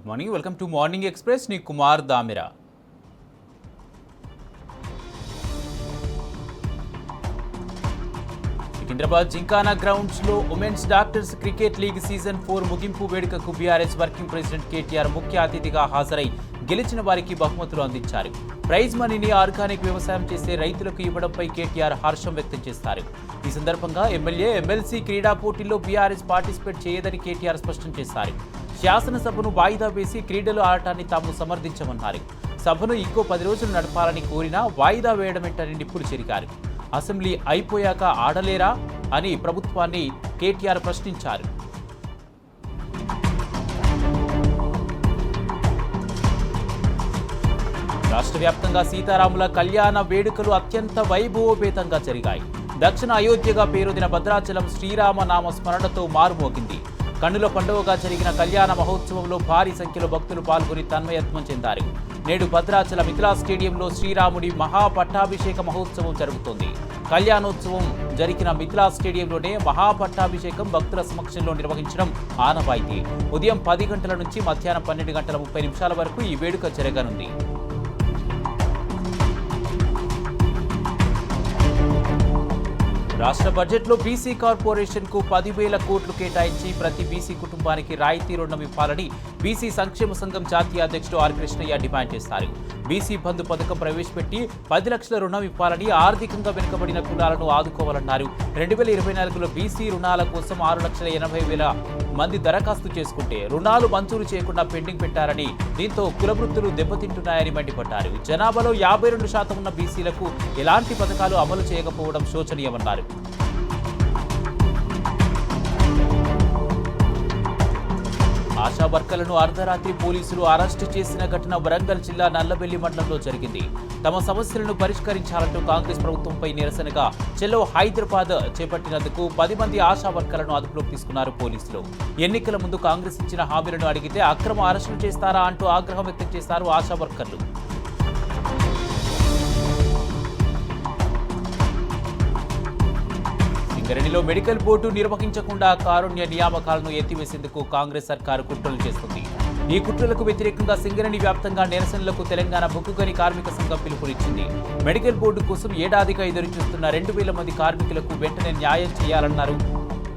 Good morning, welcome to morning express. నీ Kumar దామిరా. Secunderabad gymkhana grounds లో women's doctors cricket league season 4 ముగింపు వేడుకకు బీఆర్ఎస్ వర్కింగ్ ప్రెసిడెంట్ కేటీఆర్ ముఖ్య అతిథిగా హాజరై గెలిచిన వారికి బహుమతులు అందించారు. ప్రైజ్ మనీని ఆర్గానిక్ వ్యవసాయం చేసే రైతులకు ఇవ్వడంపై కేటీఆర్ హర్షం వ్యక్తం చేస్తారు. ఈ సందర్భంగా ఎమ్మెల్యే, ఎమ్మెల్సీ క్రీడా పోటీల్లో బీఆర్ఎస్ పార్టిసిపేట్ చేయదని కేటీఆర్ స్పష్టం చేశారు. శాసనసభను వాయిదా వేసి క్రీడలు ఆడటాన్ని తాము సమర్థించమన్నారు. సభను ఇంకో 10 రోజులు నడపాలని కోరినా వాయిదా వేయడమేంటని నిప్పులు చెరిగారు. అసెంబ్లీ అయిపోయాక ఆడలేరా అని ప్రభుత్వాన్ని కేటీఆర్ ప్రశ్నించారు. రాష్ట్ర వ్యాప్తంగా సీతారాముల కళ్యాణ వేడుకలు అత్యంత వైభవోపేతంగా జరిగాయి. దక్షిణ అయోధ్యగా పేరొందిన భద్రాచలం శ్రీరామనామ స్మరణతో మారుమోగింది. కన్నుల పండుగగా జరిగిన కళ్యాణ మహోత్సవంలో భారీ సంఖ్యలో భక్తులు పాల్గొని తన్మయత్వం చెందారు. నేడు భద్రాచల మిథిలా స్టేడియంలో శ్రీరాముడి మహాపట్టాభిషేక మహోత్సవం జరుగుతోంది. కళ్యాణోత్సవం జరిగిన మిథిలా స్టేడియంలోనే మహాపట్టాభిషేకం భక్తుల సమక్షంలో నిర్వహించడం ఆనవాయితీ. ఉదయం 10 గంటల నుంచి మధ్యాహ్నం 12:30 వరకు ఈ వేడుక జరగనుంది. రాష్ట్ర బడ్జెట్లో బీసీ కార్పొరేషన్కు 10,000 కోట్లు కేటాయించి ప్రతి బీసీ కుటుంబానికి రాయితీ రుణం ఇవ్వాలని బీసీ సంక్షేమ సంఘం జాతీయ అధ్యక్షుడు ఆర్ కృష్ణయ్య డిమాండ్ చేశారు. బీసీ బంధు పథకం ప్రవేశపెట్టి 10 లక్షల రుణం ఇవ్వాలని, ఆర్థికంగా వెనుకబడిన కులాలను ఆదుకోవాలన్నారు. 2024లో బీసీ రుణాల కోసం 6,80,000 మంది దరఖాస్తు చేసుకుంటే రుణాలు మంజూరు చేయకుండా పెండింగ్ పెట్టారని, దీంతో కులవృత్తులు దెబ్బతింటున్నాయని మండిపడ్డారు. జనాభాలో 52% ఉన్న బీసీలకు ఎలాంటి పథకాలు అమలు చేయకపోవడం శోచనీయమన్నారు. ఆశా వర్కర్లను అర్ధరాత్రి పోలీసులు అరెస్టు చేసిన ఘటన వరంగల్ జిల్లా నల్లబెల్లి మండలంలో జరిగింది. తమ సమస్యలను పరిష్కరించాలంటూ కాంగ్రెస్ ప్రభుత్వంపై నిరసనగా చెలో హైదరాబాద్ చేపట్టినందుకు 10 మంది ఆశా వర్కర్లను అదుపులోకి తీసుకున్నారు పోలీసులు. ఎన్నికల ముందు కాంగ్రెస్ ఇచ్చిన హామీలను అడిగితే అక్రమ అరెస్టులు చేస్తారా అంటూ ఆగ్రహం వ్యక్తం చేశారు ఆశా వర్కర్లు. సింగరేణిలో మెడికల్ బోర్డు నిర్వహించకుండా కారుణ్య నియామకాలను ఎత్తివేసేందుకు కాంగ్రెస్ సర్కారు కుట్రలు చేస్తుంది. ఈ కుట్రలకు వ్యతిరేకంగా సింగరేణి వ్యాప్తంగా నిరసనలకు తెలంగాణ బొగ్గుగని కార్మిక సంఘం పిలుపునిచ్చింది. మెడికల్ బోర్డు కోసం ఏడాదిగా ఎదురుచూస్తున్న 2,000 మంది కార్మికులకు వెంటనే న్యాయం చేయాలన్నారు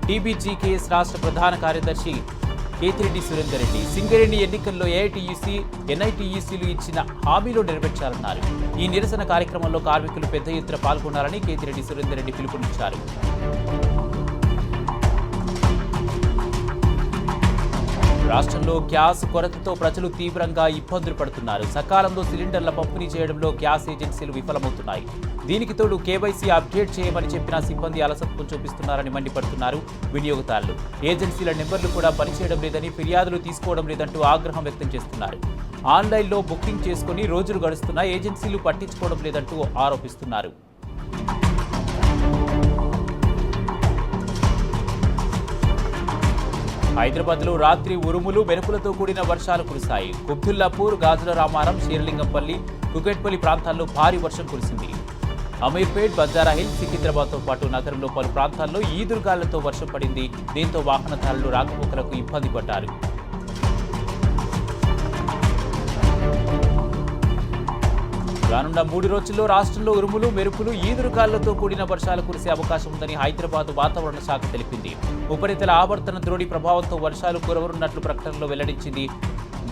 టీబీజీకేఎస్ రాష్ట్ర ప్రధాన కార్యదర్శి కేతిరెడ్డి సురేందర్ రెడ్డి. సింగరేణి ఎన్నికల్లో ఏఐటీయూసీ, ఎన్ఐటీయూసీలు ఇచ్చిన హామీలు నెరవేర్చాలన్నారు. ఈ నిరసన కార్యక్రమంలో కార్మికులు పెద్ద ఎత్తున పాల్గొనాలని కేతిరెడ్డి సురేందర్ రెడ్డి పిలుపునిచ్చారు. రాష్ట్రంలో గ్యాస్ కొరతతో ప్రజలు తీవ్రంగా ఇబ్బందులు పడుతున్నారు. సకాలంలో సిలిండర్ల పంపిణీ చేయడంలో గ్యాస్ ఏజెన్సీలు విఫలమవుతున్నాయి. దీనికి తోడు కేవైసీ అప్డేట్ చేయమని చెప్పిన సిబ్బంది అలసత్వం చూపిస్తున్నారని మండిపడుతున్నారు వినియోగదారులు. ఏజెన్సీల నెంబర్లు కూడా పనిచేయడం లేదని, ఫిర్యాదులు తీసుకోవడం లేదంటూ ఆగ్రహం వ్యక్తం చేస్తున్నారు. ఆన్లైన్లో బుకింగ్ చేసుకుని రోజులు గడుస్తున్నా ఏజెన్సీలు పట్టించుకోవడం లేదంటూ ఆరోపిస్తున్నారు. హైదరాబాద్లో రాత్రి ఉరుములు, మెరుపులతో కూడిన వర్షాలు కురిశాయి. కుబ్దుల్లాపూర్, గాజుల రామారం, షేర్లింగంపల్లి, కుకెట్పల్లి ప్రాంతాల్లో భారీ వర్షం కురిసింది. అమీర్పేట్, బంజారాహిల్, సికింద్రాబాద్తో పాటు నగరంలో పలు ప్రాంతాల్లో ఈదురుగాళ్లతో వర్షం పడింది. దీంతో వాహనదారులు రాకపోకలకు ఇబ్బంది పడ్డారు. రానున్న 3 రోజుల్లో రాష్ట్రంలో ఉరుములు, మెరుపులు, ఈదురుగాళ్లతో కూడిన వర్షాలు కురిసే అవకాశం ఉందని హైదరాబాద్ వాతావరణ శాఖ తెలిపింది. ఉపరితల ఆవర్తన ద్రోణి ప్రభావంతో వర్షాలు కురవనున్నట్లు ప్రకటనలో వెల్లడించింది.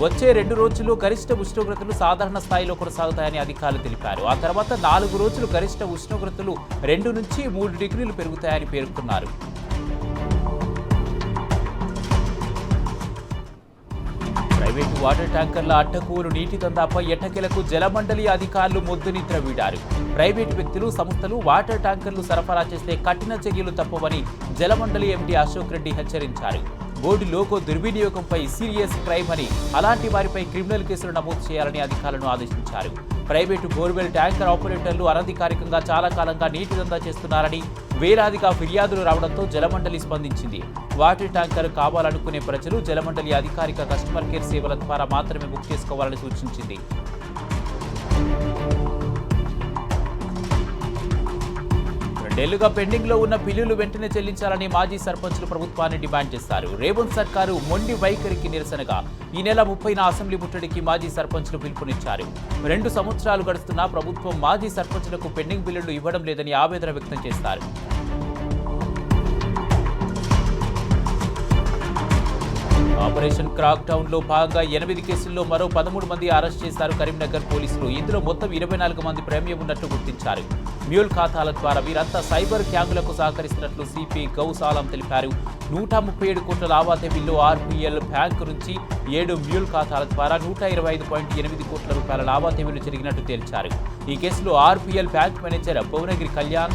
వచ్చే 2 రోజుల్లో గరిష్ట ఉష్ణోగ్రతలు సాధారణ స్థాయిలో కొనసాగుతాయని అధికారులు తెలిపారు. ఆ తర్వాత 4 రోజులు గరిష్ట ఉష్ణోగ్రతలు 2 నుంచి 3 డిగ్రీలు పెరుగుతాయని పేర్కొన్నారు. ప్రైవేటు వాటర్ ట్యాంకర్ల అడ్డగోలు నీటి దందాపై ఎట్టకేలకు జలమండలి అధికారులు మొద్దునిద్ర వీడారు. ప్రైవేటు వ్యక్తులు, సంస్థలు వాటర్ ట్యాంకర్లు సరఫరా చేస్తే కఠిన చర్యలు తప్పవని జలమండలి ఎండీ అశోక్ రెడ్డి హెచ్చరించారు. బోర్డు లోగో దుర్వినియోగంపై సీరియస్ క్రైమ్ అని, అలాంటి వారిపై క్రిమినల్ కేసులు నమోదు చేయాలని అధికారులను ఆదేశించారు. ప్రైవేటు బోర్వెల్ ట్యాంకర్ ఆపరేటర్లు అనధికారికంగా చాలా కాలంగా నీటి దందా చేస్తున్నారని, వేలాదిగా ఫిర్యాదులు రావడంతో జలమండలి స్పందించింది. వాటర్ ట్యాంకర్ కావాలనుకునే ప్రజలు జలమండలి అధికారిక కస్టమర్ కేర్ సేవల ద్వారా మాత్రమే బుక్ చేసుకోవాలని సూచించింది. రెండేళ్లుగా పెండింగ్లో ఉన్న బిల్లులు వెంటనే చెల్లించాలని మాజీ సర్పంచులు ప్రభుత్వాన్ని డిమాండ్ చేశారు. రేవంత్ సర్కారు మొండి వైఖరికి నిరసనగా ఈ నెల 30న అసెంబ్లీ ముట్టడికి మాజీ సర్పంచులు పిలుపునిచ్చారు. 2 సంవత్సరాలు గడుస్తున్నా ప్రభుత్వం మాజీ సర్పంచులకు పెండింగ్ బిల్లులు ఇవ్వడం లేదని ఆవేదన వ్యక్తం చేశారు. ఆపరేషన్ క్రాక్ డౌన్ లో భాగంగా 8 కేసుల్లో మరో 13 మంది అరెస్ట్ చేశారు కరీంనగర్ పోలీసులు. ఇందులో మొత్తం 24 మంది ప్రేమ్యం ఉన్నట్టు గుర్తించారు. మ్యూల్ ఖాతాల ద్వారా వీరంతా సైబర్ గ్యాంగులకు సహకరిస్తున్నట్లు సిపి గౌసాలం తెలిపారు. 137 కోట్ల లావాదేవీల్లో ఆర్పీఎల్ బ్యాంకు నుంచి 7 మ్యూల్ ఖాతాల ద్వారా 125.8 కోట్ల రూపాయల లావాదేవీలు జరిగినట్టు తేల్చారు. ఈ కేసులో RPL bank manager Bhuvanagiri Kalyan,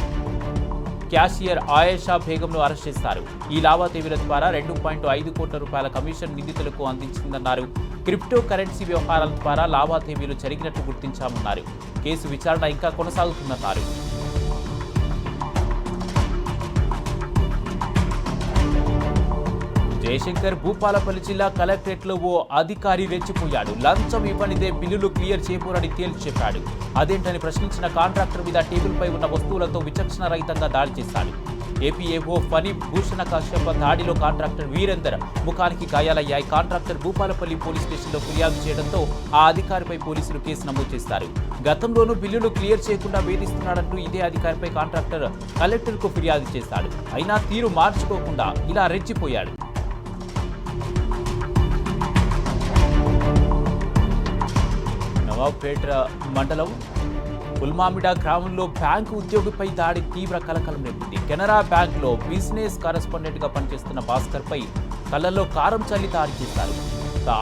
cashier Ayesha బేగంను అరెస్ట్ చేశారు. ఈ లావాదేవీల ద్వారా 2.5 కోట్ల రూపాయల కమిషన్ నిందితులకు అందించిందన్నారు. క్రిప్టో కరెన్సీ వ్యవహారాల ద్వారా లావాదేవీలు జరిగినట్టు గుర్తించామన్నారు. కేసు విచారణ ఇంకా కొనసాగుతుందన్నారు. జయశంకర్ భూపాలపల్లి జిల్లా కలెక్టరేట్లో ఓ అధికారి రెచ్చిపోయాడు. లంచం ఇవ్వనిదే బిల్లులు క్లియర్ చేయబోరని తేల్చి చెప్పాడు. అదేంటని ప్రశ్నించిన కాంట్రాక్టర్ మీద టేబుల్పై ఉన్న వస్తువులతో విచక్షణ రహితంగా దాడి చేశాడు. ఏపీఏఓ ఫనీ భూషణ కశ్యప దాడిలో కాంట్రాక్టర్ వీరేందర్ ముఖానికి గాయాలయ్యాయి. కాంట్రాక్టర్ భూపాలపల్లి పోలీస్ స్టేషన్లో ఫిర్యాదు చేయడంతో ఆ అధికారిపై పోలీసులు కేసు నమోదు చేశారు. గతంలోనూ బిల్లులు క్లియర్ చేయకుండా వేధిస్తున్నాడంటూ ఇదే అధికారిపై కాంట్రాక్టర్ కలెక్టర్కు ఫిర్యాదు చేశాడు. అయినా తీరు మార్చుకోకుండా ఇలా రెచ్చిపోయాడు. నవాబ్పేట మండలం పుల్మామిడ గ్రామంలో బ్యాంకు ఉద్యోగిపై దాడి తీవ్ర కలకలం రేపింది. కెనరా బ్యాంకులో బిజినెస్ కరెస్పాండెంట్ గా పనిచేస్తున్న భాస్కర్ పై కళ్ళల్లో కారం చల్లి దాడి చేశారు.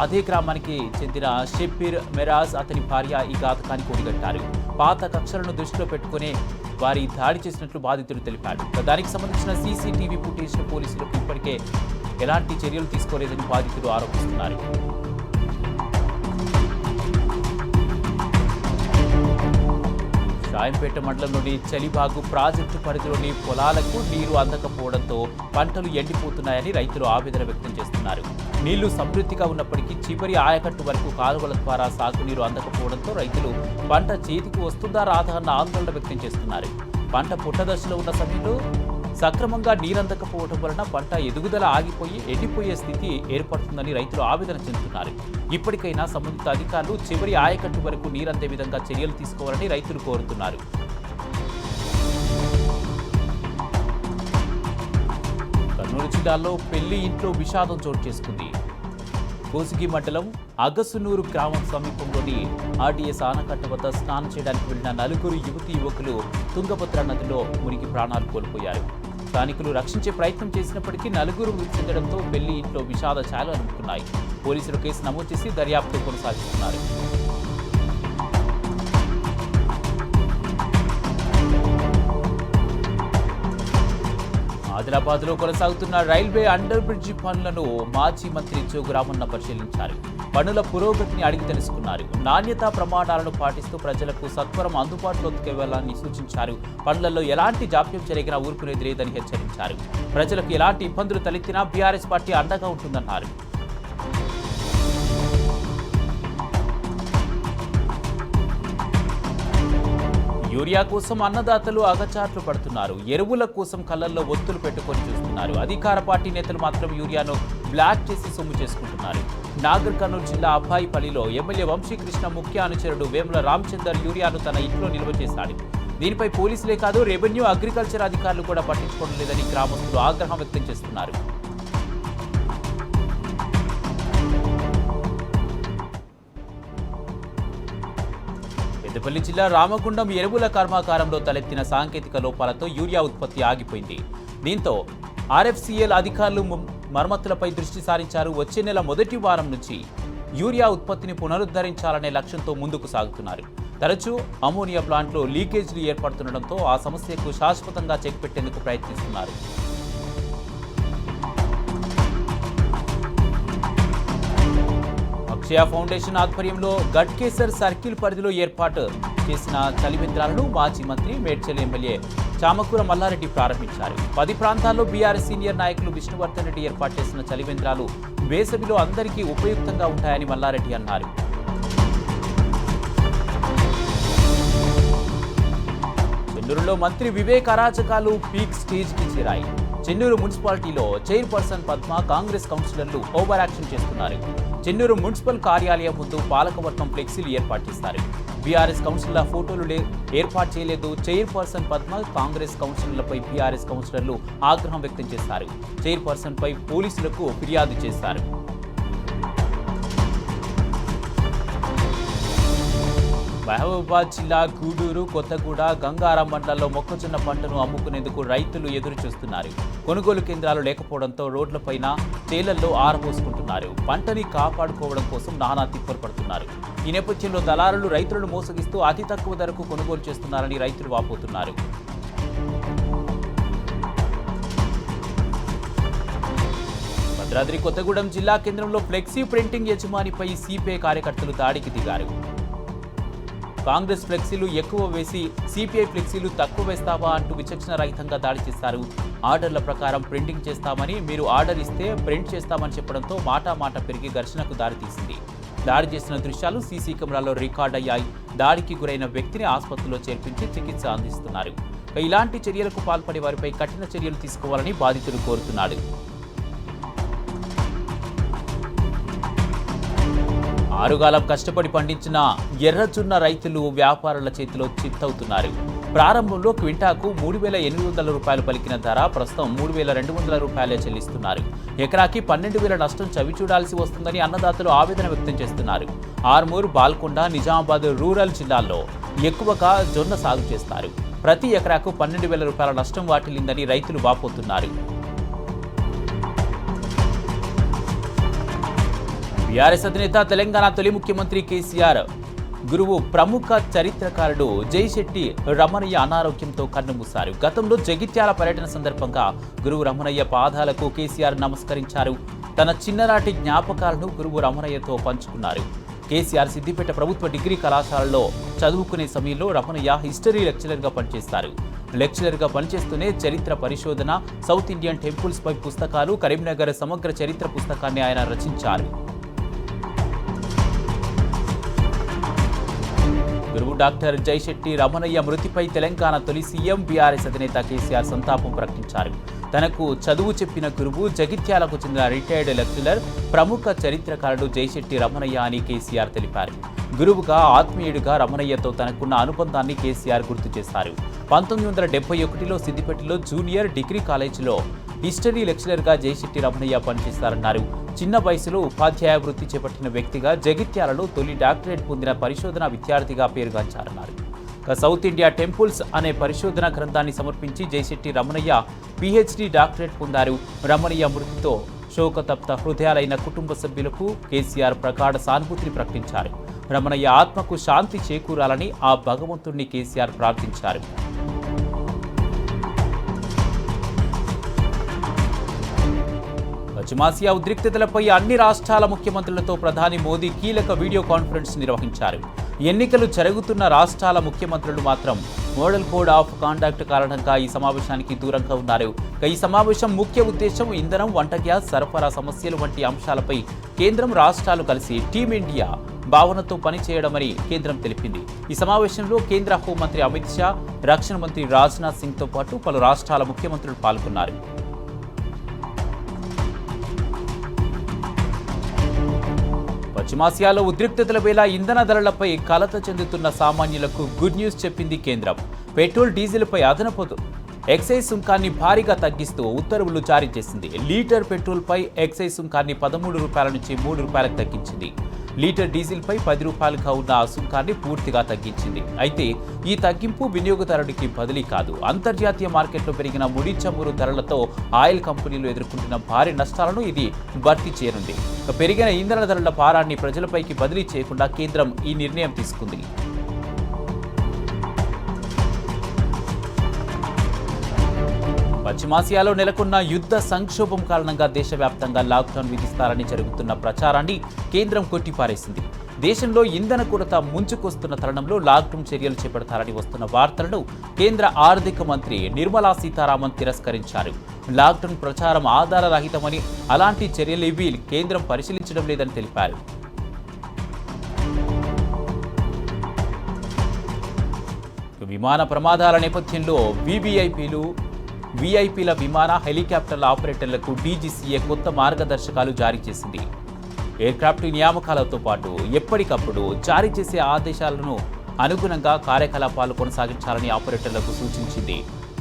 అదే గ్రామానికి చెందిన షబ్బీర్ మెరాజ్ అతని భార్య ఈ ఘాతకానికి ఒడిగట్టారు. పాత కక్షలను దృష్టిలో పెట్టుకునే వారి దాడి చేసినట్లు బాధితుడు తెలిపాడు. దానికి సంబంధించిన సీసీటీవీ ఫుటేజ్ పోలీసులకు ఇప్పటికే ఎలాంటి చర్యలు తీసుకోలేదని బాధితుడు ఆరోపిస్తున్నారు. రాయంపేట మండలంలోని చలిబాగు ప్రాజెక్టు పరిధిలోని పొలాలకు నీరు అందకపోవడంతో పంటలు ఎండిపోతున్నాయని రైతులు ఆవేదన వ్యక్తం చేస్తున్నారు. నీళ్లు సమృద్ధిగా ఉన్నప్పటికీ చివరి ఆయకట్టు వరకు కాలువల ద్వారా సాగునీరు అందకపోవడంతో రైతులు పంట చేతికి వస్తుందా రాదా అన్న ఆందోళన వ్యక్తం చేస్తున్నారు. పంట పుట్టదశలో ఉన్న సమయంలో సక్రమంగా నీరందకపోవడం వలన పంట ఎదుగుదల ఆగిపోయి ఎండిపోయే స్థితి ఏర్పడుతుందని రైతులు ఆవేదన చెందుతున్నారు. ఇప్పటికైనా సంబంధిత అధికారులు చివరి ఆయకట్టు వరకు నీరందే విధంగా చర్యలు తీసుకోవాలని రైతులు కోరుతున్నారు. కర్నూలు జిల్లాలో పెళ్లి ఇంట్లో విషాదం చోటు చేసుకుంది. కోసిగి మండలం అగసునూరు గ్రామం సమీపంలోని ఆర్డీఎస్ ఆనకట్ట వద్ద స్నానం చేయడానికి వెళ్లిన 4 యువకులు తుంగభద్ర నదిలో మునిగి ప్రాణాలు కోల్పోయారు. స్థానికులు రక్షించే ప్రయత్నం చేసినప్పటికీ 4 మృతి చెందడంతో పెళ్లి ఇంట్లో విషాద ఛాయలు అలుముకున్నాయి. పోలీసులు కేసు నమోదు చేసి దర్యాప్తు కొనసాగిస్తున్నారు. ఆదిలాబాద్లో కొనసాగుతున్న రైల్వే అండర్ బ్రిడ్జి పనులను మాజీ మంత్రి జోగు రామన్న పరిశీలించారు. పనుల పురోగతిని అడిగి తెలుసుకున్నారు. నాణ్యతా ప్రమాణాలను పాటిస్తూ ప్రజలకు సత్వరం అందుబాటులోకి తేవాలని సూచించారు. పనులలో ఎలాంటి జాప్యం జరిగినా ఊరుకునేది లేదని హెచ్చరించారు. ప్రజలకు ఎలాంటి ఇబ్బందులు తలెత్తినా బీఆర్ఎస్ పార్టీ అండగా ఉంటుందన్నారు. యూరియా కోసం అన్నదాతలు అగచాట్లు పడుతున్నారు. ఎరువుల కోసం కళ్ళల్లో ఒత్తులు పెట్టుకొని చూస్తున్నారు. అధికార పార్టీ నేతలు మాత్రం యూరియాను బ్లాక్ చేసి సొమ్ము చేసుకుంటున్నారు. నాగర్ కర్నూలు జిల్లా అబ్బాయిపల్లిలో ఎమ్మెల్యే వంశీకృష్ణ ముఖ్య అనుచరుడు వేముల రామచందర్ యూరియాను తన ఇంట్లో నిల్వ చేశాడు. దీనిపై పోలీసులే కాదు రెవెన్యూ అగ్రికల్చర్ అధికారులు కూడా పట్టించుకోవడం లేదని గ్రామస్తులు ఆగ్రహం వ్యక్తం చేస్తున్నారు. పెద్దపల్లి జిల్లా రామగుండం ఎరువుల కర్మాగారంలో తలెత్తిన సాంకేతిక లోపాలతో యూరియా ఉత్పత్తి ఆగిపోయింది. దీంతో ఆర్ఎఫ్సిఎల్ అధికారులు మరమ్మతులపై దృష్టి సారించారు. వచ్చే నెల మొదటి వారం నుంచి యూరియా ఉత్పత్తిని పునరుద్ధరించాలనే లక్ష్యంతో ముందుకు సాగుతున్నారు. తరచూ అమోనియా ప్లాంట్లో లీకేజీలు ఏర్పడుతుండటంతో ఆ సమస్యకు శాశ్వతంగా చెక్ పెట్టేందుకు ప్రయత్నిస్తున్నారు. అక్షయ ఫౌండేషన్ ఆధ్వర్యంలో గట్కేసర్ సర్కిల్ పరిధిలో ఏర్పాటు చేసిన చలివేంద్రాలను మాజీ మంత్రి మేడ్చల్ ఎమ్మెల్యే చామకూర మల్లారెడ్డి ప్రారంభించారు. 10 ప్రాంతాల్లో బీఆర్ఎస్ సీనియర్ నాయకులు విష్ణువర్ధన్ రెడ్డి ఏర్పాటు చేసిన చలివేంద్రాలు వేసవిలో అందరికీ ఉపయుక్తంగా ఉంటాయని మల్లారెడ్డి అన్నారు. చెన్నూరు చెన్నూరులో మంత్రి వివేక్ అరాచకాలు పీక్ స్టేజ్కి చేరాయి. చెన్నూరు మున్సిపాలిటీలో చైర్పర్సన్ పద్మ కాంగ్రెస్ కౌన్సిలర్లు ఓవర్ యాక్షన్ చేస్తున్నారు. చెన్నూరు మున్సిపల్ కార్యాలయం ముందు పాలకవర్గం ఫ్లెక్సీలు ఏర్పాటు చేస్తారు. బీఆర్ఎస్ కౌన్సిలర్ల ఫోటోలు ఏర్పాటు చేయలేదు. చైర్పర్సన్ పద్మ కాంగ్రెస్ కౌన్సిలర్లపై బీఆర్ఎస్ కౌన్సిలర్లు ఆగ్రహం వ్యక్తం చేశారు. చైర్పర్సన్ పై పోలీసులకు ఫిర్యాదు చేశారు. మహబూబాబాద్ జిల్లా గూడూరు, కొత్తగూడ, గంగారం మండలాల్లో మొక్కజొన్న పంటను అమ్ముకునేందుకు రైతులు ఎదురు చూస్తున్నారు. కొనుగోలు కేంద్రాలు లేకపోవడంతో రోడ్లపైన చేలల్లో ఆరబోసుకుంటున్నారు. పంటని కాపాడుకోవడం కోసం నానా తిప్పలు పడుతున్నారు. ఈ నేపథ్యంలో దళారులు రైతులను మోసగిస్తూ అతి తక్కువ ధరకు కొనుగోలు చేస్తున్నారని రైతులు వాపోతున్నారు. భద్రాద్రి కొత్తగూడెం జిల్లా కేంద్రంలో ఫ్లెక్సీ ప్రింటింగ్ యజమానిపై సిపిఐ కార్యకర్తలు దాడికి దిగారు. కాంగ్రెస్ ఫ్లెక్సీలు ఎక్కువ వేసి సిపిఐ ఫ్లెక్సీలు తక్కువ వేస్తావా అంటూ విచక్షణ రహితంగా దాడి చేశారు. ఆర్డర్ల ప్రకారం ప్రింటింగ్ చేస్తామని, మీరు ఆర్డర్ ఇస్తే ప్రింట్ చేస్తామని చెప్పడంతో మాట పెరిగి ఘర్షణకు దారితీసింది. దాడి చేసిన దృశ్యాలు సీసీ కెమెరాలో రికార్డ్ అయ్యాయి. దాడికి గురైన వ్యక్తిని ఆసుపత్రిలో చేర్పించి చికిత్స అందిస్తున్నారు. ఇలాంటి చర్యలకు పాల్పడే వారిపై కఠిన చర్యలు తీసుకోవాలని బాధితుడు కోరుతున్నాడు. ఆరుగాలం కష్టపడి పండించిన ఎర్రజొన్న రైతులు వ్యాపారుల చేతిలో చిత్తవుతున్నారు. ప్రారంభంలో క్వింటాకు 3,800 రూపాయలు పలికిన ధర ప్రస్తుతం 3,200 రూపాయలే చెల్లిస్తున్నారు. ఎకరాకి 12,000 నష్టం చవిచూడాల్సి వస్తుందని అన్నదాతలు ఆవేదన వ్యక్తం చేస్తున్నారు. ఆర్మూర్, బాల్కొండ, నిజామాబాద్ రూరల్ జిల్లాల్లో ఎక్కువగా జొన్న సాగు చేస్తారు. ప్రతి ఎకరాకు 12,000 రూపాయల నష్టం వాటిల్లిందని రైతులు వాపోతున్నారు. బీఆర్ఎస్ అధినేత, తెలంగాణ తొలి ముఖ్యమంత్రి కేసీఆర్ గురువు ప్రముఖ చరిత్రకారుడు జైశెట్టి రమణయ్య అనారోగ్యంతో కన్నుమూశారు. గతంలో జగిత్యాల పర్యటన సందర్భంగా గురువు రమణయ్య పాదాలకు కేసీఆర్ నమస్కరించారు. తన చిన్ననాటి జ్ఞాపకాలను గురువు రమణయ్యతో పంచుకున్నారు. కేసీఆర్ సిద్దిపేట ప్రభుత్వ డిగ్రీ కళాశాలలో చదువుకునే సమయంలో రమణయ్య హిస్టరీ లెక్చరర్గా పనిచేస్తారు. లెక్చరర్గా పనిచేస్తూనే చరిత్ర పరిశోధన, సౌత్ ఇండియన్ టెంపుల్స్ పై పుస్తకాలు, కరీంనగర్ సమగ్ర చరిత్ర పుస్తకాన్ని ఆయన రచించారు. గురువు డాక్టర్ జైశెట్టి రమణయ్య మృతిపై తెలంగాణ తొలి సీఎం బీఆర్ఎస్ అధినేత కేసీఆర్ సంతాపం ప్రకటించారు. తనకు చదువు చెప్పిన గురువు జగిత్యాలకు చెందిన రిటైర్డ్ లెక్చరర్, ప్రముఖ చరిత్రకారుడు జైశెట్టి రమణయ్య అని కేసీఆర్ తెలిపారు. గురువుగా, ఆత్మీయుడిగా రమణయ్యతో తనకున్న అనుబంధాన్ని కేసీఆర్ గుర్తు చేశారు. 1971లో సిద్దిపేటలో జూనియర్ డిగ్రీ కాలేజీలో హిస్టరీ లెక్చరర్గా జైశెట్టి రమణయ్య పనిచేస్తారన్నారు. చిన్న వయసులో ఉపాధ్యాయ వృత్తి చేపట్టిన వ్యక్తిగా జగిత్యాలలో తొలి డాక్టరేట్ పొందిన పరిశోధన విద్యార్థిగా పేరుగాంచారన్నారు. సౌత్ ఇండియా టెంపుల్స్ అనే పరిశోధన గ్రంథాన్ని సమర్పించి జైశెట్టి రమణయ్య పీహెచ్డీ డాక్టరేట్ పొందారు. రమణయ్య మృతితో శోకతప్త హృదయాలైన కుటుంబ సభ్యులకు కేసీఆర్ ప్రగాఢ సానుభూతిని ప్రకటించారు. రమణయ్య ఆత్మకు శాంతి చేకూరాలని ఆ భగవంతుణ్ణి కేసీఆర్ ప్రార్థించారు. పశ్చిమాసియా ఉద్రిక్తతలపై అన్ని రాష్ట్రాల ముఖ్యమంత్రులతో ప్రధాని మోదీ కీలక వీడియో కాన్ఫరెన్స్ నిర్వహించారు. ఎన్నికలు జరుగుతున్న రాష్ట్రాల ముఖ్యమంత్రులు మాత్రం మోడల్ కోడ్ ఆఫ్ కాండక్ట్ కారణంగా ఈ సమావేశానికి దూరంగా ఉన్నారు. ఈ సమావేశం ముఖ్య ఉద్దేశం ఇంధనం, వంట గ్యాస్ సరఫరా సమస్యలు వంటి అంశాలపై కేంద్రం, రాష్ట్రాలు కలిసి టీమిండియా భావనతో పనిచేయడమని కేంద్రం తెలిపింది. ఈ సమావేశంలో కేంద్ర హోంమంత్రి అమిత్ షా, రక్షణ మంత్రి రాజ్నాథ్ సింగ్తో పాటు పలు రాష్ట్రాల ముఖ్యమంత్రులు పాల్గొన్నారు. పశ్చిమాసియాలో ఉద్రిక్తతల వేళ ఇంధన ధరలపై కలత చెందుతున్న సామాన్యులకు గుడ్ న్యూస్ చెప్పింది కేంద్రం. పెట్రోల్, డీజిల్పై అదనపు ఎక్సైజ్ సుంకాన్ని భారీగా తగ్గిస్తూ ఉత్తర్వులు జారీ చేసింది. లీటర్ పెట్రోల్పై ఎక్సైజ్ సుంకాన్ని 13 రూపాయల నుంచి 3 రూపాయలకు తగ్గించింది. లీటర్ డీజిల్పై 10 రూపాయలుగా ఉన్న ఆ సుంకాన్ని పూర్తిగా తగ్గించింది. అయితే ఈ తగ్గింపు వినియోగదారుడికి బదిలీ కాదు. అంతర్జాతీయ మార్కెట్లో పెరిగిన ముడి చమురు ధరలతో ఆయిల్ కంపెనీలు ఎదుర్కొంటున్న భారీ నష్టాలను ఇది భర్తీ చేయనుంది. పెరిగిన ఇంధన ధరల భారాన్ని ప్రజలపైకి బదిలీ చేయకుండా కేంద్రం ఈ నిర్ణయం తీసుకుంది. పశ్చిమాసియాలో నెలకొన్న యుద్ధ సంక్షోభం కారణంగా దేశవ్యాప్తంగా లాక్డౌన్ విధిస్తారని జరుగుతున్న ప్రచారాన్ని కేంద్రం కొట్టిపారేసింది. దేశంలో ఇంధన కొరత ముంచుకొస్తున్న తరుణంలో లాక్డౌన్ చర్యలు చేపడతారని వస్తున్న వార్తలను కేంద్ర ఆర్థిక మంత్రి నిర్మలా సీతారామన్ తిరస్కరించారు. లాక్డౌన్ ప్రచారం ఆధారరహితమని, అలాంటి చర్యలేవీ కేంద్రం పరిశీలించడం లేదని తెలిపారు. విమాన ప్రమాదాల నేపథ్యంలో వీఐపీల విమాన హెలికాప్టర్ల ఆపరేటర్లకు డీజీసీఏ కొత్త మార్గదర్శకాలు జారీ చేసింది. ఎయిర్క్రాఫ్ట్ నియామకాలతో పాటు ఎప్పటికప్పుడు జారీ చేసే ఆదేశాలను అనుగుణంగా కార్యకలాపాలు కొనసాగించాలని ఆపరేటర్లకు సూచించింది.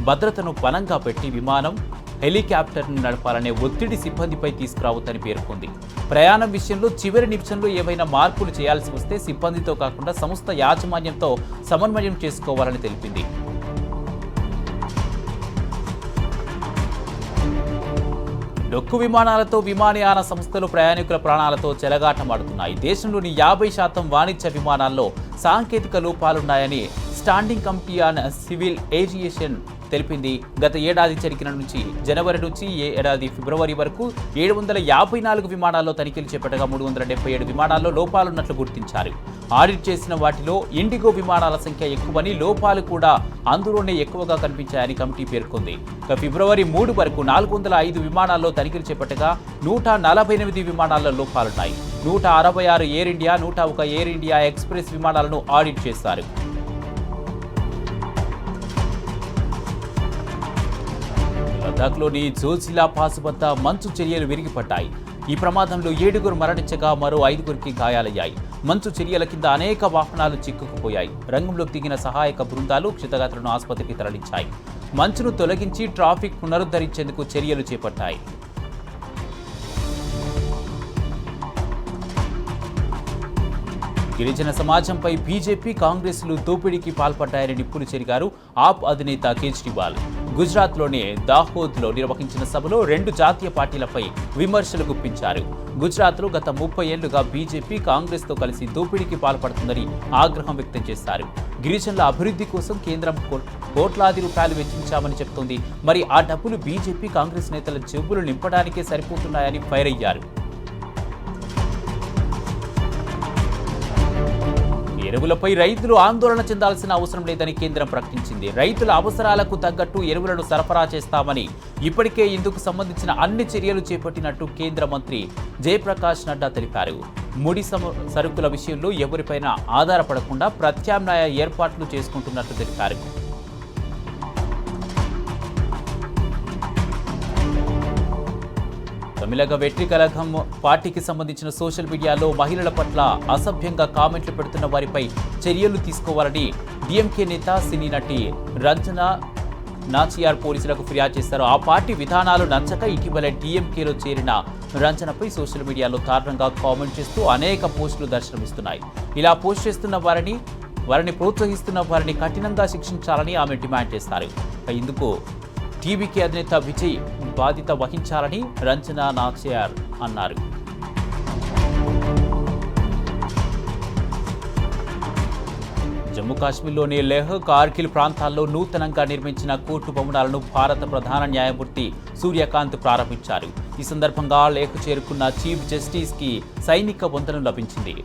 భద్రతను పణంగా పెట్టి విమానం, హెలికాప్టర్ను నడపాలనే ఒత్తిడి సిబ్బందిపై తీసుకురావద్దని పేర్కొంది. ప్రయాణం విషయంలో చివరి నిమిషంలో ఏవైనా మార్పులు చేయాల్సి వస్తే సిబ్బందితో కాకుండా సంస్థ యాజమాన్యంతో సమన్వయం చేసుకోవాలని తెలిపింది. డొక్కు విమానాలతో విమానయాన సంస్థలు ప్రయాణికుల ప్రాణాలతో చెలగాటమాడుతున్నాయి. దేశంలోని 50% వాణిజ్య విమానాల్లో సాంకేతిక లోపాలున్నాయని standing committee on civil aviation తెలిపింది. గత ఏడాది జరిగిన నుంచి జనవరి నుంచి ఏడాది ఫిబ్రవరి వరకు 754 విమానాల్లో తనిఖీలు చేపట్టగా 377 విమానాల్లో లోపాలున్నట్లు గుర్తించారు. ఆడిట్ చేసిన వాటిలో ఇండిగో విమానాల సంఖ్య ఎక్కువని, లోపాలు కూడా అందులోనే ఎక్కువగా కనిపించాయని కమిటీ పేర్కొంది. ఫిబ్రవరి 3 వరకు 405 విమానాల్లో తనిఖీలు చేపట్టగా 148 విమానాల్లో లోపాలున్నాయి. 166 air India, 101 air India express విమానాలను ఆడిట్ చేశారు. లద్దాఖ్లోని జోజిలా పాస్ వద్ద మంచు చర్యలు విరిగిపడ్డాయి. ఈ ప్రమాదంలో 7గురు మరణించగా మరో 5గురికి గాయాలయ్యాయి. మంచు చర్యల కింద అనేక వాహనాలు చిక్కుకుపోయాయి. రంగంలోకి దిగిన సహాయక బృందాలు క్షతగాత్రులను ఆసుపత్రికి తరలించాయి. మంచును తొలగించి ట్రాఫిక్ పునరుద్ధరించేందుకు చర్యలు చేపట్టాయి. గిరిజన సమాజంపై బీజేపీ, కాంగ్రెస్లు దోపిడీకి పాల్పడ్డాయని నిప్పులు చెరిగారు ఆప్ అధినేత కేజ్రీవాల్. గుజరాత్లోని దాహోద్లో నిర్వహించిన సభలో 2 జాతీయ పార్టీలపై విమర్శలు గుప్పించారు. గుజరాత్లో గత 30 ఏళ్లుగా బీజేపీ, కాంగ్రెస్తో కలిసి దోపిడీకి పాల్పడుతుందని ఆగ్రహం వ్యక్తం చేశారు. గిరిజనుల అభివృద్ధి కోసం కేంద్రం కోట్లాది రూపాయలు వెచ్చించామని చెబుతోంది. మరి ఆ డబ్బులు బీజేపీ, కాంగ్రెస్ నేతల జేబులు నింపడానికే సరిపోతున్నాయని ఫైర్ అయ్యారు. ఎరువులపై రైతులు ఆందోళన చెందాల్సిన అవసరం లేదని కేంద్రం ప్రకటించింది. రైతుల అవసరాలకు తగ్గట్టు ఎరువులను సరఫరా చేస్తామని, ఇప్పటికే ఇందుకు సంబంధించిన అన్ని చర్యలు చేపట్టినట్టు కేంద్ర మంత్రి జయప్రకాష్ నడ్డా తెలిపారు. ముడి సరుకుల విషయంలో ఎవరిపైనా ఆధారపడకుండా ప్రత్యామ్నాయ ఏర్పాట్లు చేసుకుంటున్నట్టు తెలిపారు. తమిళగ వెట్రి కళగం పార్టీకి సంబంధించిన సోషల్ మీడియాలో మహిళల పట్ల అసభ్యంగా కామెంట్లు పెడుతున్న వారిపై చర్యలు తీసుకోవాలని డిఎంకే నేత సినీ నటి రంజనా నాచియార్ పోలీసులకు ఫిర్యాదు చేశారు. ఆ పార్టీ విధానాలు నచ్చక ఇటీవల డిఎంకేలో చేరిన రంజనపై సోషల్ మీడియాలో దారుణంగా కామెంట్ చేస్తూ అనేక పోస్టులు దర్శనమిస్తున్నాయి. ఇలా పోస్ట్ చేస్తున్న వారిని ప్రోత్సహిస్తున్న వారిని కఠినంగా శిక్షించాలని ఆమె డిమాండ్ చేస్తారు. ఇందుకు టీవీకి అధినేత విజయ్ బాధ్యత వహించాలని రంజనా నాచియార్ అన్నారు. జమ్మూ కాశ్మీర్లోని లెహ్, కార్గిల్ ప్రాంతాల్లో నూతనంగా నిర్మించిన కోర్టు భవనాలను భారత ప్రధాన న్యాయమూర్తి సూర్యకాంత్ ప్రారంభించారు. ఈ సందర్భంగా లెహ్ చేరుకున్న చీఫ్ జస్టిస్కి సైనిక వందనం లభించింది.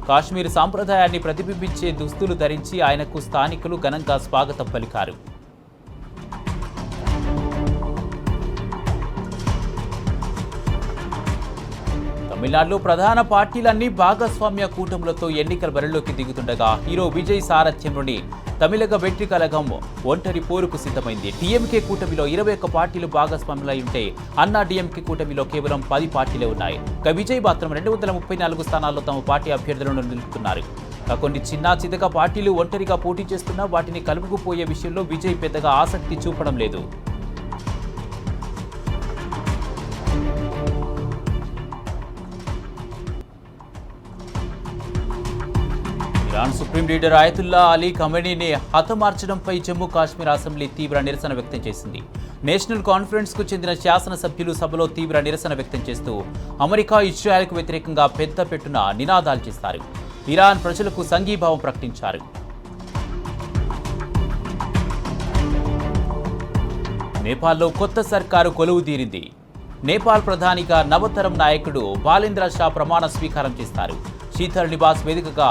కాశ్మీర్ సాంప్రదాయాన్ని ప్రతిబింబించే దుస్తులు ధరించి ఆయనకు స్థానికులు ఘనంగా స్వాగతం పలికారు. తమిళనాడులో ప్రధాన పార్టీలన్నీ భాగస్వామ్య కూటములతో ఎన్నికల బరిలోకి దిగుతుండగా హీరో విజయ్ సారథ్యంలోని తమిళగ వెట్రి కళగం ఒంటరి పోరుకు సిద్ధమైంది. టీఎంకే కూటమిలో 21 పార్టీలు భాగస్వాములై ఉంటే అన్నా డీఎంకే కూటమిలో కేవలం 10 పార్టీలే ఉన్నాయి. విజయ్ మాత్రం 234 స్థానాల్లో తమ పార్టీ అభ్యర్థులను నిలుపుతున్నారు. కొన్ని చిన్న చితక పార్టీలు ఒంటరిగా పోటీ చేస్తున్నా వాటిని కలుపుకుపోయే విషయంలో విజయ్ పెద్దగా ఆసక్తి చూపడం లేదు. Iran supreme leader Ayatollah Ali ఖమేనీని హతమార్చడంపై జమ్మూ కాశ్మీర్ అసెంబ్లీ తీవ్ర నిరసన వ్యక్తం చేసింది. నేషనల్ కాన్ఫరెన్స్కు చెందిన శాసనసభ్యులు సభలో తీవ్ర నిరసన వ్యక్తం చేస్తూ అమెరికా, ఇజ్రాయెల్కు వ్యతిరేకంగా పెద్ద పెట్టున నినాదాలు చేశారు. ఇరాన్ ప్రజలకు సంఘీభావం ప్రకటించారు. నేపాల్లో కొత్త సర్కారు కొలువుదీరింది. నేపాల్ ప్రధానిగా నవతరం నాయకుడు బాలేంద్ర షా ప్రమాణ స్వీకారం చేస్తారు. శీతల్ నివాస్ వేదికగా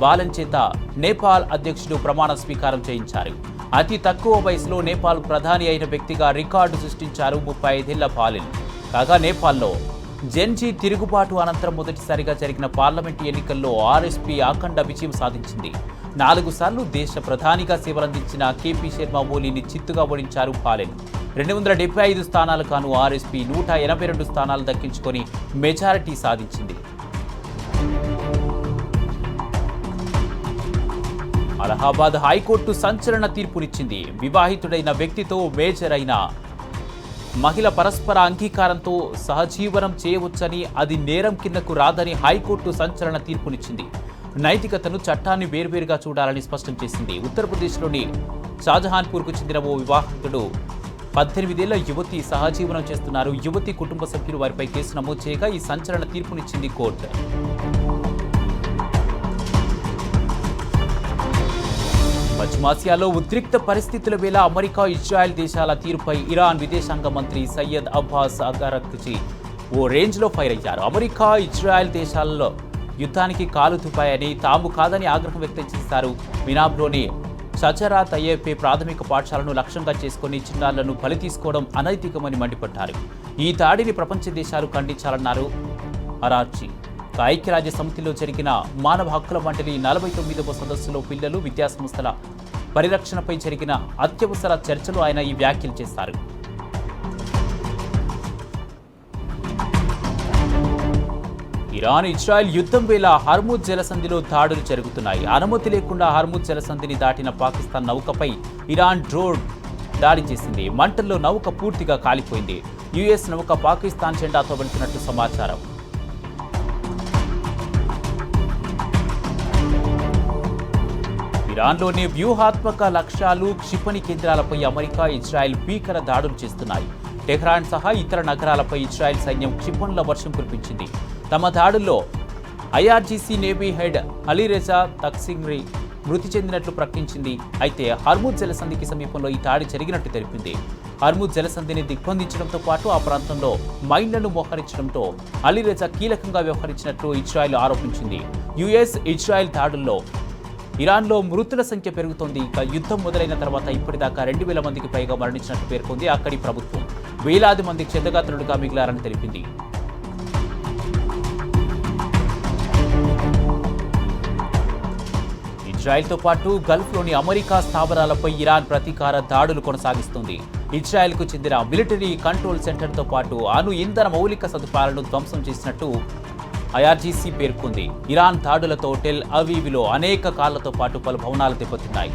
బాలన్ చేత నేపాల్ అధ్యక్షుడు ప్రమాణ స్వీకారం చేయించారు. అతి తక్కువ వయసులో నేపాల్ ప్రధాని అయిన వ్యక్తిగా రికార్డు సృష్టించారు 35 ఏళ్ల బాలిన్. కాగా నేపాల్లో జెన్జీ తిరుగుబాటు అనంతరం మొదటిసారిగా జరిగిన పార్లమెంటు ఎన్నికల్లో ఆర్ఎస్పీ అఖండ విజయం సాధించింది. 4 సార్లు దేశ ప్రధానిగా సేవలందించిన కేపీ శర్మ ఓలీని చిత్తుగా ఓడించారు పాలెన్. 275 స్థానాలు కాను ఆర్ఎస్పీ 182 స్థానాలు దక్కించుకొని మెజారిటీ సాధించింది. అలహాబాద్ హైకోర్టు సంచలన తీర్పునిచ్చింది. వివాహితుడైన వ్యక్తితో మేజర్ అయిన మహిళ పరస్పర అంగీకారంతో సహజీవనం చేయవచ్చని, అది నేరం కిందకు రాదని హైకోర్టు సంచలన తీర్పునిచ్చింది. నైతికతను, చట్టాన్ని వేర్వేరుగా చూడాలని స్పష్టం చేసింది. ఉత్తరప్రదేశ్లోని షాజహాన్పూర్కు చెందిన ఓ వివాహితుడు 18 ఏళ్ల యువతి సహజీవనం చేస్తున్నారు. యువతి కుటుంబ సభ్యులు వారిపై కేసు నమోదు చేయగా ఈ సంచలన తీర్పునిచ్చింది కోర్టు. పశ్చిమాసియాలో ఉద్రిక్త పరిస్థితుల వేళ అమెరికా, ఇజ్రాయెల్ దేశాల తీరుపై ఇరాన్ విదేశాంగ మంత్రి సయ్యద్ అబ్బాస్ అరాగ్చి ఓ రేంజ్లో ఫైర్ అయ్యారు. అమెరికా, ఇజ్రాయెల్ దేశాలలో యుద్ధానికి కాలు తుపాయని, తాము కాదని ఆగ్రహం వ్యక్తం చేశారు. మినాబ్లోని షజరా తయ్యేపే ప్రాథమిక పాఠశాలను లక్ష్యంగా చేసుకుని చిన్నారులను బలి తీసుకోవడం అనైతికమని మండిపడ్డారు. ఈ దాడిని ప్రపంచ దేశాలు ఖండించాలన్నారు అరాగ్చి. ఐక్యరాజ్య సమితిలో జరిగిన మానవ హక్కుల మండలి 49వ సదస్సులో పిల్లలు, విద్యాసంస్థల పరిరక్షణపై జరిగిన అత్యవసర చర్చలో ఆయన ఈ వ్యాఖ్యలు చేశారు. ఇరాన్, ఇజ్రాయెల్ యుద్ధం వేళ హర్ముజ్ జలసంధిలో దాడులు జరుగుతున్నాయి. అనుమతి లేకుండా హర్ముజ్ జలసంధిని దాటిన పాకిస్తాన్ నౌకపై ఇరాన్ డ్రోన్ దాడి చేసింది. మంటల్లో నౌక పూర్తిగా కాలిపోయింది. యుఎస్ నౌక పాకిస్తాన్ జెండాతో వెళ్తున్నట్టు సమాచారం. ఇరాన్లోని వ్యూహాత్మక లక్ష్యాలు, క్షిపణి కేంద్రాలపై అమెరికా, ఇజ్రాయెల్ భీకర దాడులు చేస్తున్నాయి. టెహ్రాన్ సహా ఇతర నగరాలపై ఇజ్రాయెల్ సైన్యం క్షిపణుల వర్షం కురిపించింది. తమ దాడుల్లో ఐఆర్జీసీ నేవీ హెడ్ అలీరెజా తక్సింగ్రి మృతి చెందినట్లు ప్రకటించింది. అయితే హర్ముజ్ జలసంధికి సమీపంలో ఈ దాడి జరిగినట్టు తెలిపింది. హర్ముజ్ జలసంధిని దిగ్బంధించడంతో పాటు ఆ ప్రాంతంలో మైన్లను మోహరించడంతో అలీరెజా కీలకంగా వ్యవహరించినట్లు ఇజ్రాయెల్ ఆరోపించింది. యుఎస్, ఇజ్రాయెల్ దాడుల్లో ఇరాన్లో మృతుల సంఖ్య పెరుగుతోంది. ఇక యుద్ధం మొదలైన తర్వాత ఇప్పటిదాకా 2000 మందికి పైగా మరణించినట్టు పేర్కొంది అక్కడి ప్రభుత్వం. వేలాది మంది క్షతగాత్రులుగా మిగిలారని తెలిపింది. ఇజ్రాయెల్తో పాటు గల్ఫ్లోని అమెరికా స్థావరాలపై ఇరాన్ ప్రతీకార దాడులు కొనసాగిస్తుంది. ఇజ్రాయెల్కు చెందిన మిలిటరీ కంట్రోల్ సెంటర్తో పాటు అణు ఇంధన మౌలిక సదుపాయాలను ధ్వంసం చేసినట్టు ఐఆర్జీసీ పేర్కొంది. ఇరాన్ దాడులతో టెల్ అవీవ్లో అనేక కార్లతో పాటు పలు భవనాలు దెబ్బతిన్నాయి.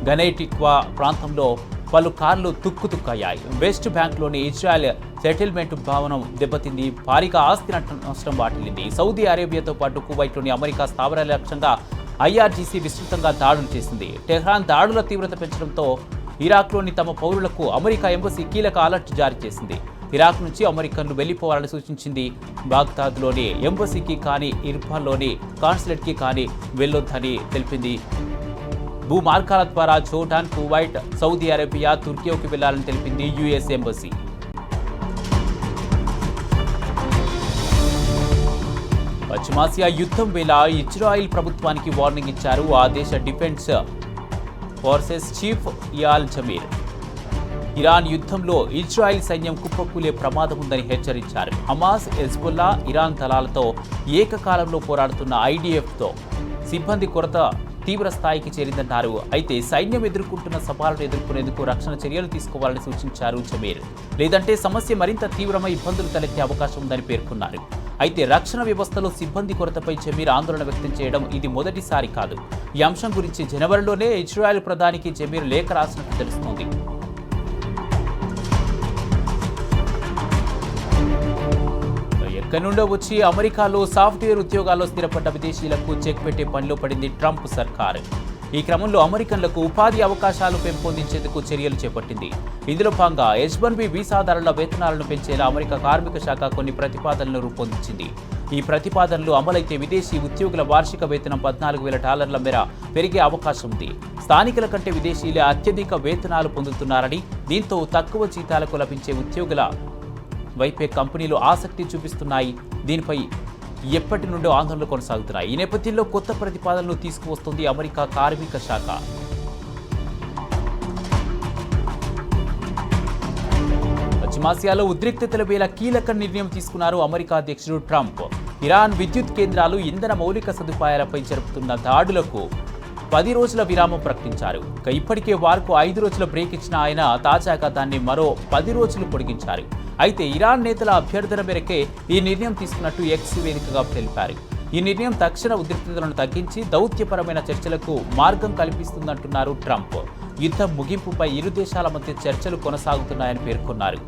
గనైటిక్వా ప్రాంతంలో పలు కార్లు తుక్కుతుక్కయ్యాయి. వెస్ట్ బ్యాంక్లోని ఇజ్రాయెల్ సెటిల్మెంట్ భవనం దెబ్బతింది. భారీగా ఆస్తి నష్టం వాటిల్లింది. సౌదీ అరేబియాతో పాటు కువైట్లోని అమెరికా స్థావరాల లక్ష్యంగా ఐఆర్జీసీ విస్తృతంగా దాడులు చేసింది. టెహ్రాన్ దాడుల తీవ్రత పెంచడంతో ఇరాక్లోని తమ పౌరులకు అమెరికా ఎంబసీ కీలక అలర్ట్ జారీ చేసింది. ఇరాక్ నుంచి అమెరికన్లు వెళ్లిపోవాలని సూచించింది. బాగ్దాద్లోని ఎంబసీకి కానీ, ఇర్ఫాన్లోని కాన్సులేట్కి కానీ వెళ్లొద్దని తెలిపింది. భూమార్గాల ద్వారా జోర్డాన్, కువైట్, సౌదీ అరేబియా, తుర్కీకి వెళ్లాలని తెలిపింది యుఎస్ ఎంబసీ. పశ్చిమాసియా యుద్ధం వేళ ఇజ్రాయిల్ ప్రభుత్వానికి వార్నింగ్ ఇచ్చారు ఆ దేశ defence forces chief Eyal Zamir. Iran యుద్ధంలో ఇజ్రాయిల్ సైన్యం కుప్పకూలే ప్రమాదం ఉందని హెచ్చరించారు. హమాస్, హెజ్బుల్లా, ఇరాన్ దళాలతో ఏకకాలంలో పోరాడుతున్న ఐడిఎఫ్తో సిబ్బంది కొరత తీవ్ర స్థాయికి చేరిందన్నారు. అయితే సైన్యం ఎదుర్కొంటున్న సవాళ్లను ఎదుర్కొనేందుకు రక్షణ చర్యలు తీసుకోవాలని సూచించారు జమీర్. లేదంటే సమస్య మరింత తీవ్రమై ఇబ్బందులు తలెత్తే అవకాశం ఉందని పేర్కొన్నారు. అయితే రక్షణ వ్యవస్థలో సిబ్బంది కొరతపై జమీర్ ఆందోళన వ్యక్తం చేయడం ఇది మొదటిసారి కాదు. ఈ అంశం గురించి జనవరిలోనే ఇజ్రాయెల్ ప్రధానికి జమీర్ లేఖ రాసినట్టు తెలుస్తోంది. ఎక్కడి నుండో వచ్చి అమెరికాలో సాఫ్ట్వేర్ ఉద్యోగాల్లో స్థిరపడ్డ విదేశీయులకు చెక్ పెట్టే పనిలో పడింది ట్రంప్ సర్కారు. ఈ క్రమంలో అమెరికన్లకు ఉపాధి అవకాశాలు పెంపొందించేందుకు చర్యలు చేపట్టింది. ఇందులో భాగంగా H-1B వీసాదారుల వేతనాలను పెంచేలా అమెరికా కార్మిక శాఖ కొన్ని ప్రతిపాదనలు రూపొందించింది. ఈ ప్రతిపాదనలు అమలైతే విదేశీ ఉద్యోగుల వార్షిక వేతనం $14,000 మేర పెరిగే అవకాశం ఉంది. స్థానికుల కంటే విదేశీయులే అత్యధిక వేతనాలు పొందుతున్నారని, దీంతో తక్కువ జీతాలకు లభించే ఉద్యోగుల వైపే కంపెనీలు ఆసక్తి చూపిస్తున్నాయి. దీనిపై ఎప్పటి నుండో ఆందోళనలు కొనసాగుతున్నాయి. ఈ నేపథ్యంలో కొత్త ప్రతిపాదనలు తీసుకువస్తుంది అమెరికా కార్మిక శాఖ. పశ్చిమాసియాలో ఉద్రిక్తతల వేళ కీలక నిర్ణయం తీసుకున్నారు అమెరికా అధ్యక్షుడు ట్రంప్. ఇరాన్ విద్యుత్ కేంద్రాలు, ఇంధన మౌలిక సదుపాయాలపై జరుపుతున్న దాడులకు 10 రోజుల విరామం ప్రకటించారు. ఇప్పటికే వార్కు 5 రోజుల బ్రేక్ ఇచ్చిన ఆయన తాజాగా దాన్ని మరో 10 రోజులు పొడిగించారు. అయితే ఇరాన్ నేతల అభ్యర్థన మేరకే ఈ నిర్ణయం తీసుకున్నట్టు ఎక్స్ వేదికగా తెలిపారు. ఈ నిర్ణయం తక్షణ ఉద్రిక్తతలను తగ్గించి దౌత్యపరమైన చర్చలకు మార్గం కల్పిస్తుందంటున్నారు ట్రంప్. యుద్ధం ముగింపుపై ఇరు దేశాల మధ్య చర్చలు కొనసాగుతున్నాయని పేర్కొన్నారు.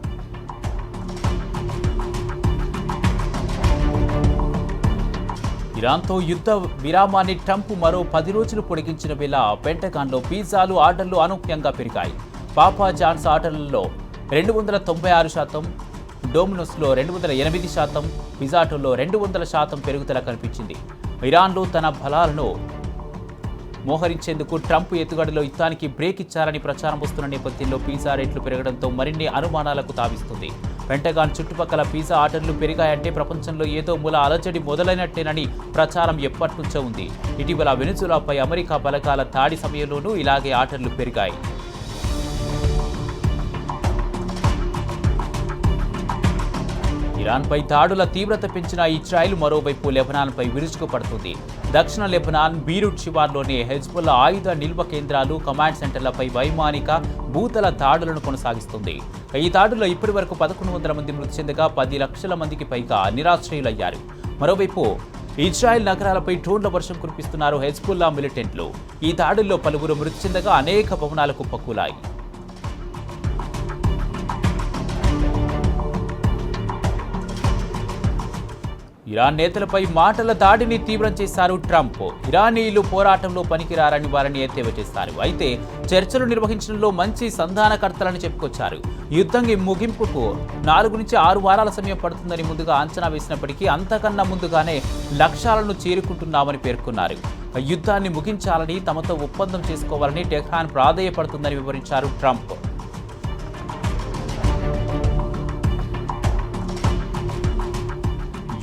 ఇరాన్తో యుద్ధ విరామాన్ని ట్రంప్ మరో 10 రోజులు పొడిగించిన వేళ పెంటగాన్లో పిజ్జాలు ఆర్డర్లు అనూహ్యంగా పెరిగాయి. పాపా జాన్స్ ఆర్డర్లలో 296%, డోమినోస్లో 208%, పిజాటోలో 200% పెరుగుదల కనిపించింది. ఇరాన్లో తన బలాలను మోహరించేందుకు ట్రంప్ ఎత్తుగడలో యుద్ధానికి బ్రేక్ ఇచ్చారని ప్రచారం వస్తున్న నేపథ్యంలో పిజ్జా రేట్లు పెరగడంతో మరిన్ని అనుమానాలకు తావిస్తుంది. పెంటగాన్ చుట్టుపక్కల పిజ్జా ఆర్డర్లు పెరిగాయంటే ప్రపంచంలో ఏదో మూల అలజడి మొదలైనట్టేనని ప్రచారం ఎప్పటి నుంచో ఉంది. ఇటీవల వెనిజులాపై అమెరికా బలగాల దాడి సమయంలోనూ ఇలాగే ఆర్డర్లు పెరిగాయి. ఇరాన్పై దాడుల తీవ్రత పెంచిన ఇజ్రాయెల్ మరోవైపు లెబనాన్పై విరుచుకుపడుతుంది. దక్షిణ లెబనాన్ బీరూట్ శివార్లోని హెజ్బుల్లా ఆయుధ నిల్వ కేంద్రాలు, కమాండ్ సెంటర్లపై వైమానిక, భూతల దాడులను కొనసాగిస్తుంది. ఈ దాడుల్లో ఇప్పటి వరకు 1100 మంది మృతి చెందగా 10 లక్షల మందికి పైగా నిరాశ్రయులయ్యారు. మరోవైపు ఇజ్రాయెల్ నగరాలపై డ్రోన్ల వర్షం కురిపిస్తున్నారు హెజ్బుల్లా మిలిటెంట్లు. ఈ దాడుల్లో పలువురు మృతి చెందగా అనేక భవనాలు కుప్పకూలాయి. ఇరాన్ నేతలపై మాటల దాడిని తీవ్రం చేశారు ట్రంప్. ఇరానీయులు పోరాటంలో పనికిరారని వారిని ఎత్తేవ చేశారు. అయితే చర్చలు నిర్వహించడంలో మంచి సంధానకర్తలని చెప్పుకొచ్చారు. యుద్ధం ముగింపుకు 4 నుంచి 6 వారాల సమయం పడుతుందని ముందుగా అంచనా వేసినప్పటికీ అంతకన్నా ముందుగానే లక్ష్యాలను చేరుకుంటున్నామని పేర్కొన్నారు. యుద్ధాన్ని ముగించాలని, తమతో ఒప్పందం చేసుకోవాలని టెహ్రాన్ ప్రాధేయపడుతుందని వివరించారు ట్రంప్.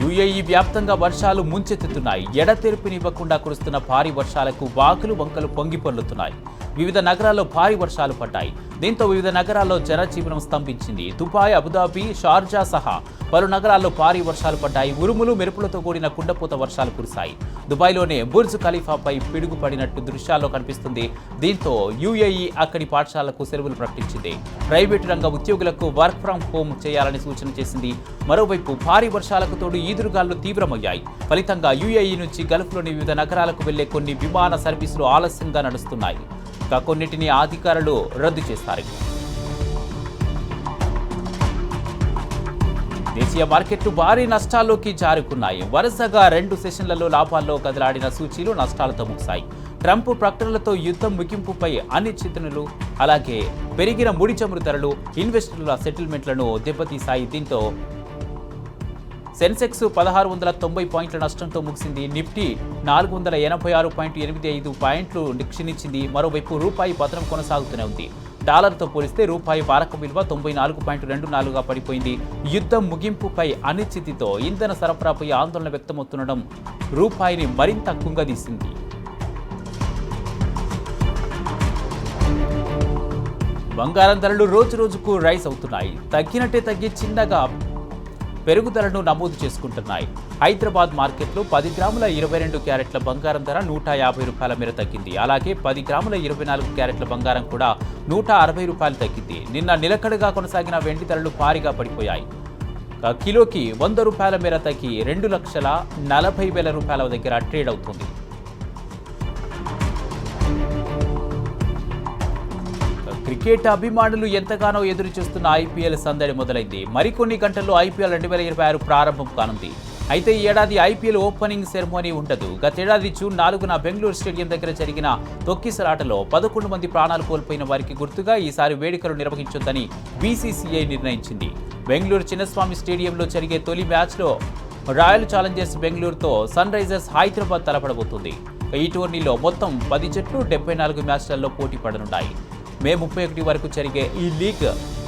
యుఏఈ వ్యాప్తంగా వర్షాలు ముంచెత్తుతున్నాయి. ఎడతెరిపినివ్వకుండా కురుస్తున్న భారీ వర్షాలకు వాగులు, వంకలు పొంగిపొర్లుతున్నాయి. వివిధ నగరాల్లో భారీ వర్షాలు పడ్డాయి. దీంతో వివిధ నగరాల్లో జనజీవనం స్తంభించింది. దుబాయ్, అబుదాబి, షార్జా సహా పలు నగరాల్లో భారీ వర్షాలు పడ్డాయి. ఉరుములు, మెరుపులతో కూడిన కుండపోత వర్షాలు కురిశాయి. దుబాయ్లోనే బుర్జ్ ఖలీఫాపై పిడుగు పడినట్టు దృశ్యాల్లో కనిపిస్తుంది. దీంతో యుఏఈ అక్కడి పాఠశాలకు సెలవులు ప్రకటించింది. ప్రైవేటు రంగ ఉద్యోగులకు వర్క్ ఫ్రం హోమ్ చేయాలని సూచన చేసింది. మరోవైపు భారీ వర్షాలకు తోడు ఈదురుగాలు తీవ్రమయ్యాయి. ఫలితంగా యుఏఈ నుంచి గల్ఫ్లోని వివిధ నగరాలకు వెళ్లే కొన్ని విమాన సర్వీసులు ఆలస్యంగా నడుస్తున్నాయి. కొన్నిటిని అధికారులు రద్దు చేస్తారు. దేశీయ మార్కెట్లు భారీ నష్టాల్లోకి జారుకున్నాయి. వరుసగా 2 సెషన్లలో లాభాల్లో కదలాడిన సూచీలు నష్టాలతో ముగిశాయి. ట్రంప్ ప్రకటనలతో యుద్ధం ముగింపుపై అనిశ్చితులు, అలాగే పెరిగిన ముడి చమురు ధరలు ఇన్వెస్టర్ల సెటిల్మెంట్లను దెబ్బతీశాయి. దీంతో సెన్సెక్స్ 1690 పాయింట్ల నష్టంతో ముగిసింది. నిఫ్టీ 486.85 పాయింట్లు క్షీణించింది. మరోవైపు రూపాయి పతనం కొనసాగుతూనే ఉంది. డాలర్తో పోలిస్తే రూపాయి మారక విలువ 94.24గా పడిపోయింది. యుద్ధం ముగింపుపై అనిశ్చితితో ఇంధన సరఫరాపై ఆందోళన వ్యక్తమవుతుండడం రూపాయిని మరింత కుంగదీసింది. బంగారం ధరలు రోజురోజుకు రైజ్ అవుతున్నాయి. తగ్గినట్టే తగ్గి చిన్నగా పెరుగుదలను నమోదు చేసుకుంటున్నాయి. హైదరాబాద్ మార్కెట్లో 10 గ్రాముల 22 క్యారెట్ల బంగారం ధర 150 రూపాయల మేర తగ్గింది. అలాగే 10 గ్రాముల 24 క్యారెట్ల బంగారం కూడా 160 రూపాయలు తగ్గింది. నిన్న నిలకడగా కొనసాగిన వెండి ధరలు భారీగా పడిపోయాయి. కిలోకి 100 రూపాయల మేర తగ్గి 2,40,000 రూపాయల దగ్గర ట్రేడ్ అవుతుంది. క్రికెట్ అభిమానులు ఎంతగానో ఎదురు చూస్తున్న ఐపీఎల్ సందడి మొదలైంది. మరికొన్ని గంటల్లో ఐపీఎల్ 2026 ప్రారంభం కానుంది. అయితే ఈ ఏడాది ఐపీఎల్ ఓపెనింగ్ సెరమోనీ ఉండదు. గతేడాది జూన్ 4న బెంగళూరు స్టేడియం దగ్గర జరిగిన తొక్కిసలాటలో 11 మంది ప్రాణాలు కోల్పోయిన వారికి గుర్తుగా ఈసారి వేడుకలు నిర్వహించొద్దని బీసీసీఐ నిర్ణయించింది. బెంగళూరు చిన్నస్వామి స్టేడియంలో జరిగే తొలి మ్యాచ్లో రాయల్ ఛాలెంజర్స్ బెంగళూరుతో సన్ రైజర్స్ హైదరాబాద్ తలపడబోతుంది. ఈ టోర్నీలో మొత్తం 10 జట్లు 74 మ్యాచ్లలో పోటీ పడనున్నాయి. మే 31 వరకు జరిగే ఈ లీగ్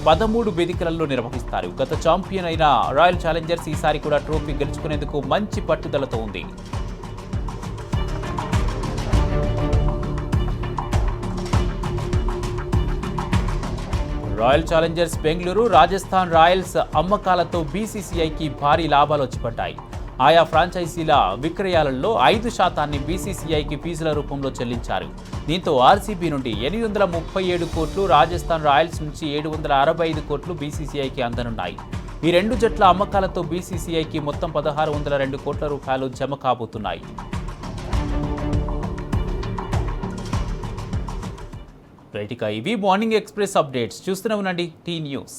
13 వేదికలలో నిర్వహిస్తారు. గత ఛాంపియన్ అయిన రాయల్ ఛాలెంజర్స్ ఈసారి కూడా ట్రోఫీ గెలుచుకునేందుకు మంచి పట్టుదలతో ఉంది. Royal Challengers Bengaluru, Rajasthan Royals అమ్మకాలతో బీసీసీఐకి భారీ లాభాలు వచ్చిపడ్డాయి. ఆయా ఫ్రాంచైజీల విక్రయాలలో 5% బీసీసీఐకి ఫీజుల రూపంలో చెల్లించారు. దీంతో ఆర్సీబీ నుండి 837 కోట్లు, రాజస్థాన్ రాయల్స్ నుంచి 765 కోట్లు బీసీసీఐకి అందనున్నాయి. ఈ రెండు జట్ల అమ్మకాలతో బీసీసీఐకి మొత్తం 1602 కోట్ల రూపాయలు జమ కాబోతున్నాయి. ఇవి మార్నింగ్ ఎక్స్ప్రెస్ అప్డేట్స్. చూస్తూనే ఉండండి టీ న్యూస్.